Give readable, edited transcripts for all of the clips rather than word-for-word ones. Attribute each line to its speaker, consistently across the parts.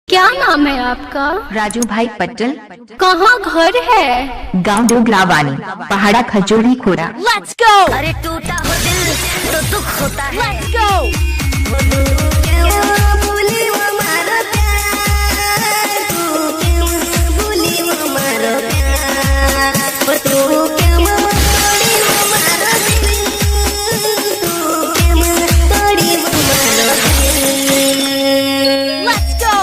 Speaker 1: क्या नाम है आपका?
Speaker 2: राजू भाई पटेल।
Speaker 1: कहाँ घर है?
Speaker 2: गांव डोगरावानी, पहाड़ा खजूरी खोरा।
Speaker 1: Let's go!
Speaker 3: अरे टूटा हो दिल तो दुख होता है।
Speaker 1: Let's go!
Speaker 3: क्यों भूली वो हमारा प्यार, तू क्यों भूली वो हमारा प्यार, तू क्यों तोड़ी वो हमारा दिल, तू क्यों तोड़ी वो हमारा दिल।
Speaker 1: Let's go!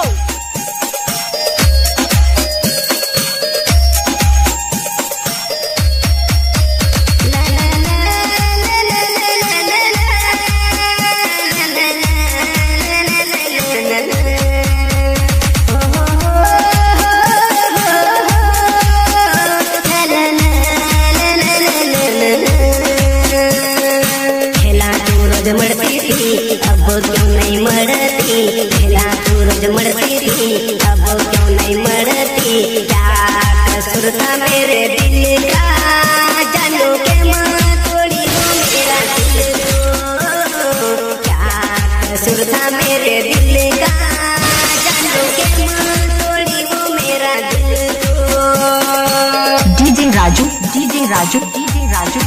Speaker 3: मरती थी अब क्यों नहीं मरती, पहला तू रोज मरती थी अब क्यों नहीं मरती, क्या कसूर था मेरे दिल का, जानू के माँ तोड़ी वो मेरा दिल को, क्या कसूर था मेरे दिल का, जानू के माँ तोड़ी वो मेरा दिल को।
Speaker 2: DJ Raju, DJ Raju, DJ Raju.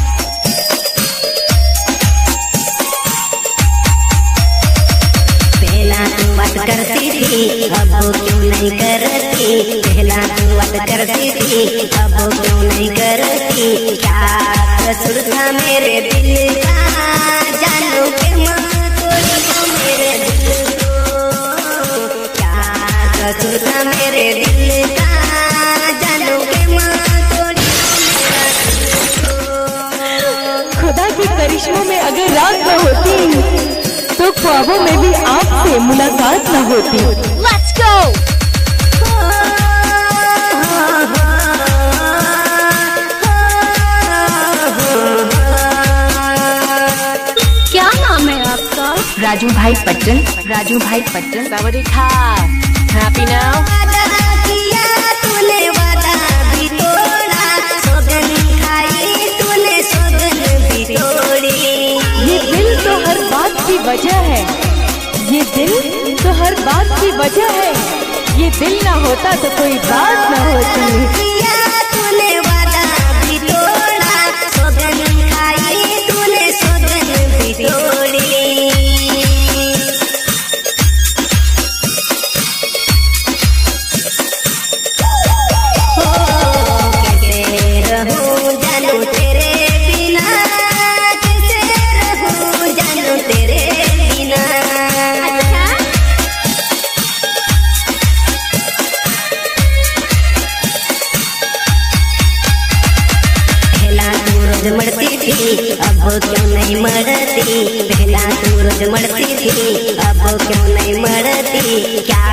Speaker 3: बात करती थी अब क्यों नहीं करती, पहला तू बात करती थी अब क्यों नहीं करती, क्या कसूर था मेरे दिल का, जानू के माँ तोड़ी वो मेरे दिल को, क्या कसूर था मेरे दिल का, जानू के माँ तोड़ी वो मेरा दिल को।
Speaker 4: खुदा के करिश्मों में अगर रात न होती तो ख्वाबों में भी आपसे मुलाकात न होती।
Speaker 1: Let's go! क्या नाम है आपका?
Speaker 2: राजू भाई पटेल, राजू भाई पटेल।
Speaker 4: सवारिका, happy now.
Speaker 3: वादा किया तूने वादा भी तोड़ा, सौगन खाई तूने सौगन भी तोड़ी,
Speaker 4: ये दिल तो हर बात की वजह है, ये दिल तो हर बात की वजह है, ये दिल ना होता तो कोई बात ना होती।
Speaker 3: किया तूने वादा भी तोड़ा, सौगन खाई तूने सौगन भी तोड़ी, कैसे रहूं जानू तेरे बिना, कैसे रहूं जानू तेरे बिना। पहला तू रोज मरती थी अब क्यों नहीं मरती, पहला तू रोज मरती थी अब क्यों नहीं मरती, क्या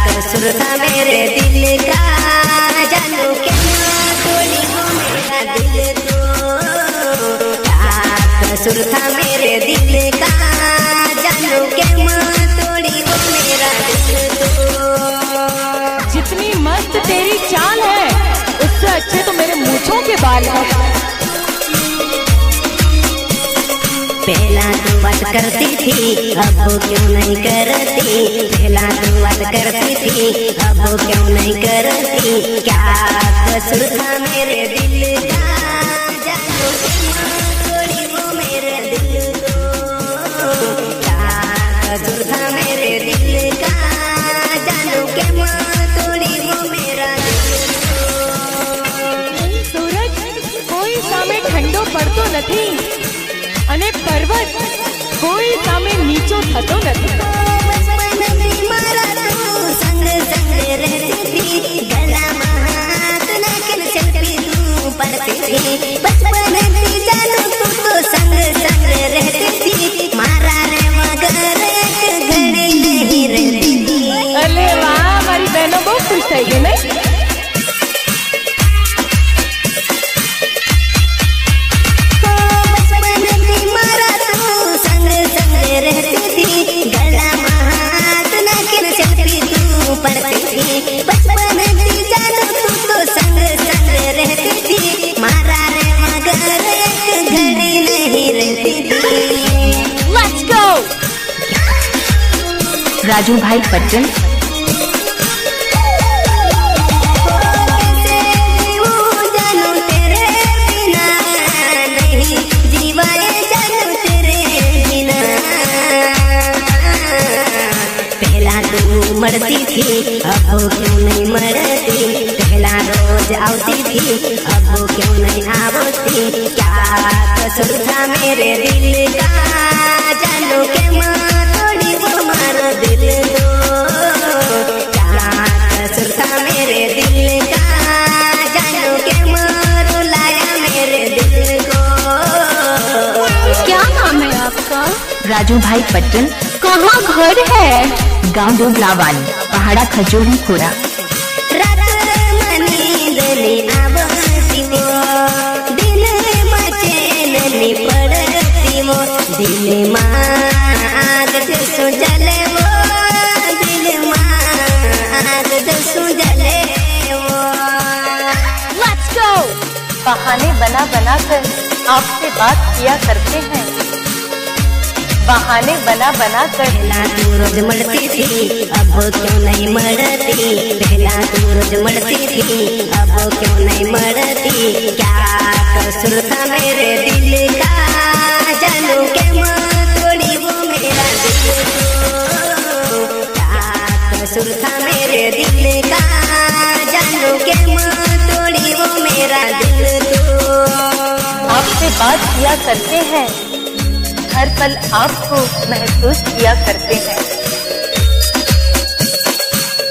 Speaker 3: कसूर था मेरे दिल का, जानू के माँ तोड़ी वो मेरा दिल को, क्या कसूर था मेरे दिल का, जानू के माँ तोड़ी वो मेरा दिल को।
Speaker 4: जितनी मस्त तेरी चाल है उससे अच्छे तो मेरे मूंछों के बाल हैं।
Speaker 3: पहला तू बात करती थी अब क्यों नहीं करती, पहला तू बात करती थी अब क्यों नहीं करती, क्या कसूर था मेरे दिल का, जानू के माँ तोड़ी वो मेरे दिल को, क्या कसूर था मेरे दिल का, जानू के माँ तोड़ी वो मेरा दिल को।
Speaker 4: सूरज કોઈ સામે ઠંડો પડતો નથી અને પર્વત કોઈ સામે નીચો થતો નથી।
Speaker 3: बचपन में मारा तू संग संग रहती थी, गला हाथ नाखिन चलती तू पड़ती थी, बचपन में जानू तू तो संग संग रहती थी, मारा रे मगर एक घड़ी नहीं रहती थी।
Speaker 4: અલે વાહ, મારી બહેનો બહુ ખુશ થઈ ગઈ નહીં?
Speaker 3: रहती थी, गला हाथ नाखिन चलती तू पड़ती थी, बचपन में जानू तू तो संग संग रहती थी, मारा रे मगर एक घड़ी नहीं रहती थी।
Speaker 1: Let's go!
Speaker 2: राजू भाई पटेल।
Speaker 3: मरती थी अब वो क्यों नहीं मरती, पहला रोज आती थी अब वो क्यों नहीं आवती, क्या कसूर था मेरे दिल का, जानू के माँ थोड़ी वो मार दिल दो, क्या कसूर था मेरे दिल का, जानू के माँ रुलाया मेरे दिल को।
Speaker 1: क्या नाम है आपका?
Speaker 2: राजू भाई पटेल,
Speaker 1: कहाँ घर है?
Speaker 2: गांव डोगलावानी, पहाड़ा खजूरी खोरा।
Speaker 3: रात मनी दली आवती वो, दिल मचेन नी पड़ती वो, दिल माग जसो जले वो, दिल माग जसो जले वो।
Speaker 1: Let's go!
Speaker 4: बहाने बना बना कर आपसे बात किया करते हैं, बहाने बना बना कर।
Speaker 3: पहला तू रोज मरती थी अब क्यों नहीं मरती, पहला तू रोज मरती थी अब क्यों नहीं मरती, क्या कसूर था मेरे दिल का, जानू के माँ तोड़ी वो मेरा दिल को, क्या कसूर था मेरे दिल का, जानू के माँ तोड़ी वो मेरा दिल को।
Speaker 4: आपसे बात किया करते हैं, हर पल आपको महसूस किया करते हैं।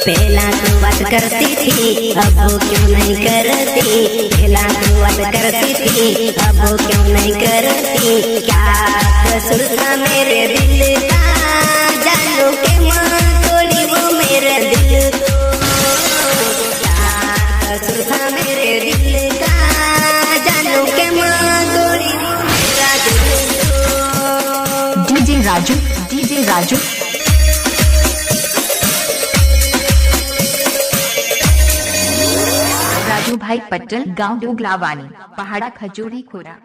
Speaker 3: पहला तू बात करती थी अब वो क्यों नहीं करती, पहला तू बात करती थी अब वो क्यों नहीं करती, क्या कसूर था मेरे दिल का, जानू के माँ तोड़ी वो मेरे दिल को, क्या कसूर था मेरे दिल का, जानू के माँ तोड़ी वो मेरा दिल को।
Speaker 2: DJ Raju, DJ Raju. राजू भाई पटेल, गांव डोगलावानी, पहाड़ा खजूरी खोरा।